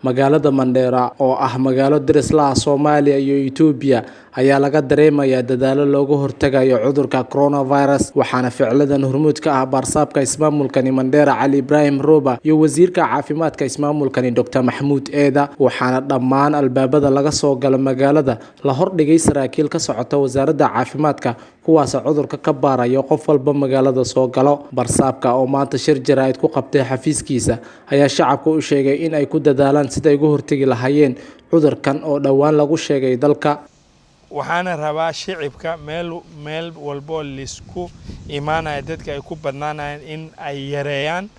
magaalada Mandera oo ah magaalo daris la ah Soomaaliya iyo Itoobiya ayaa laga dareemayaa dadaalo looga hortagayo cudurka coronavirus waxaana ficladan hormuud ka ah barsaabka ismaamulkani Mandera Ali Ibrahim Roba iyo wasiirka caafimaadka ismaamulkani Dr. Mahmoud Eeda waxaana dhammaan albaabada laga soo galo magaalada la hordhigay saraakiil ka socota wasaaradda caafimaadka kuwaas cudurka ka baarayo qof walba magaalada soo galo barsaabka oo maanta shir jaraa'id ku qabtay xafiiskiisa ayaa shacabka u sheegay in ay ku dadaalaan siday uga hortagi lahaayeen cudurkan oo dhawaan lagu sheegay dalka waxaana rabaa shicibka meel walbo lisku imaanaya dadka ay ku badnaanayaan in ay yareeyaan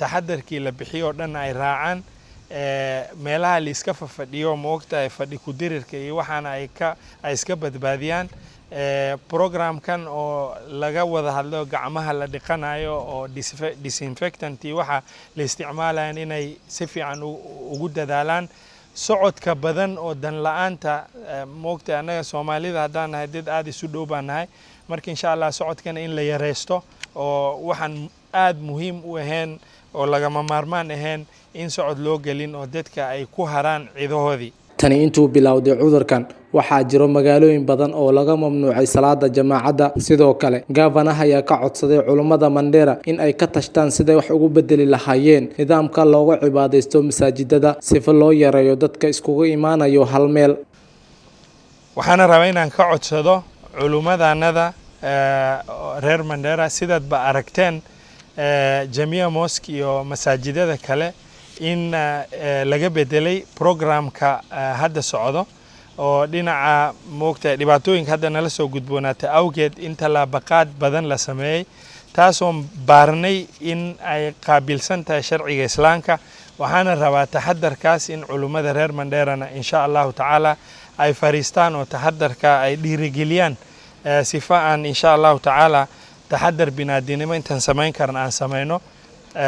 taxadarkii la bixiyo dhan ay raacaan meelaha la iska fadhiyo moogta fadhi ku dirirka iyo waxaana ay iska badbaadiyaan programkan oo laga wada hadlo gacmaha la dhiqanayo oo disinfectant waxa la isticmaalayaan inay si fiican ugu dadaalaan socodka badan oo dan la'aanta moogta anaga Soomaalida hadaan nahay dad aad isu dhow baan nahay marka insha Allah socodkan in la yareysto oo waxaan aad muhiim u ahayn oo lagama maarmaan ahayn in socod loo galin oo dadka ay ku haraan ciidahoodii tani intuu bilowday cudurkan waxaa jiro magaalooyin badan oo laga mamnuucay salaada jamaacada sidoo kale gaabanaha ayaa ka codsaday culimada Mandera in ay ka tashtaan sidii wax ugu bedeli lahaayeen nidaamka looga cibaadeysto masaajidada si loo yareeyo dadka iskugu imaanayo hal meel waxaana rabaa inaan ka codsado culimadanada reer Mandera sidaad ba aragteen Jamia Mosque iyo masaajidada kale in laga bedelay programka hadda socdo oo dhinaca moogta dhibaatooyinka hadda nala soo gudboonaatay awgeed inta la baqaad badan la sameeyay taasoo baarnay in ay qaabilsan tahay sharciga islaamka waxaana rabaa taxadarkaas in culimada reer Manderana insha Allah taala ay fariistaan oo taxadarka ay dhiirigeliyaan sifa aan insha Allah taala taxadar binaadinimo intaan sameyn karna aan sameeyno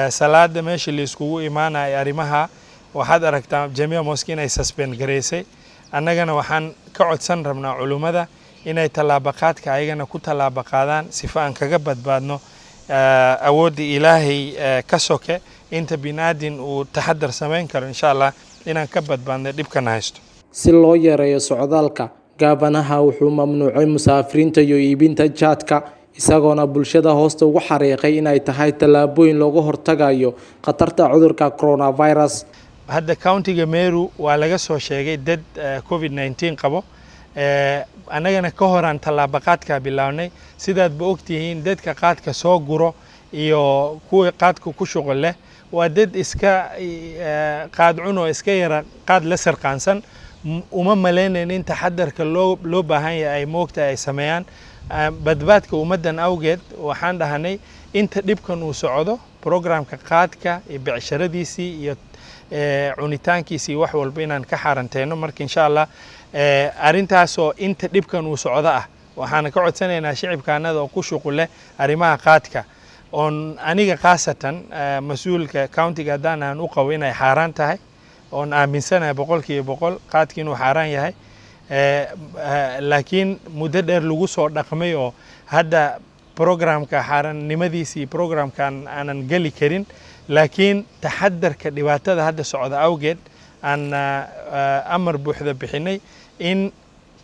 salaada meesha la iskugu imaanay arimaha waxaad aragtaa Jamia Mosque inay suspend gareysay annagana waxaan ka codsan rabnaa culimada inay talaabaqaadka ayagana ku talaabaqaadaan sifa aan kaga badbaadno awoodda Ilaahay ka soke inta binaadin uu taxadar sameyn karo insha Allah inaan ka badbaadno dhibkan haysto si loo yareeyo socdaalka gaabanaha wuxuu mamnuucay musaafiriinta iyo iibinta jaadka isagoona bulshada hoosta ugu xariiqay in ay tahay talaabooyin looga hortagayo khatarta cudurka coronavirus hadda countiga Meru waa laga soo sheegay dad COVID-19 qabo anagana ka horaan talaabaqaadka bilawnay sidaad ba ogtihiin dadka qaadka soo guro iyo kuwa qaadka ku shaqo leh waa dad iska qaad cuno iska yara qaad la sarqaansan uma maleyneen in taxadarka loo baahan yahay ay moogta ay sameeyaan badbaadka ummadan awgeed waxaan dhahanay inta dhibkan uu socdo programka qaadka iyo becsharadiisii iyo cunitaankiisii wax walba inaan ka xaranteeno marka insha Allah arintaas oo inta dhibkan uu socdo ah waxaan ka codsanaynaa shicibkaanada oo ku shuqul leh arimaha qaadka oon aniga qaasatan mas'uulka countiga hadaan aan u qabo inay xaraan tahay oon aaminsanahay 100% qaadka inuu xaraan yahay laakiin muddo dheer lagu soo dhaqmay oo hadda programka xaarannimadiisii programkan aanan gali karin laakiin taxadarka dhibaatada hadda socda awgeed aan amar buuxda bixinay in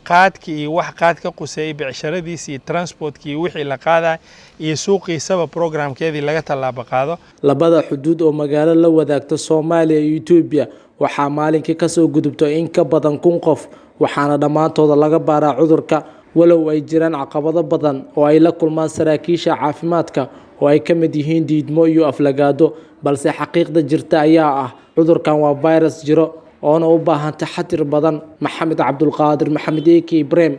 qaadkii iyo wax qaad ka quseeyay becsharadiisii transportkii wixii la qaaday iyo suuqiisaba programkeedii laga talaabo qaado labada xuduud oo magaalo la wadaagto Soomaaliya iyo Itoobiya waxaa maalinkii ka soo gudubtay in ka badan 1,000 qof waxaana dhamaantooda laga baaraa cudurka walow ay jiraan caqabado badan oo ay la kulmaan saraakiisha caafimaadka oo ay ka mid yihiin diidmo iyo aflagaado balse xaqiiqda jirta ayaa ah cudurkan waa virus jiro oo u baahan taxadir badan Maxamed Cabdulqaadir Maxamed Ibrahim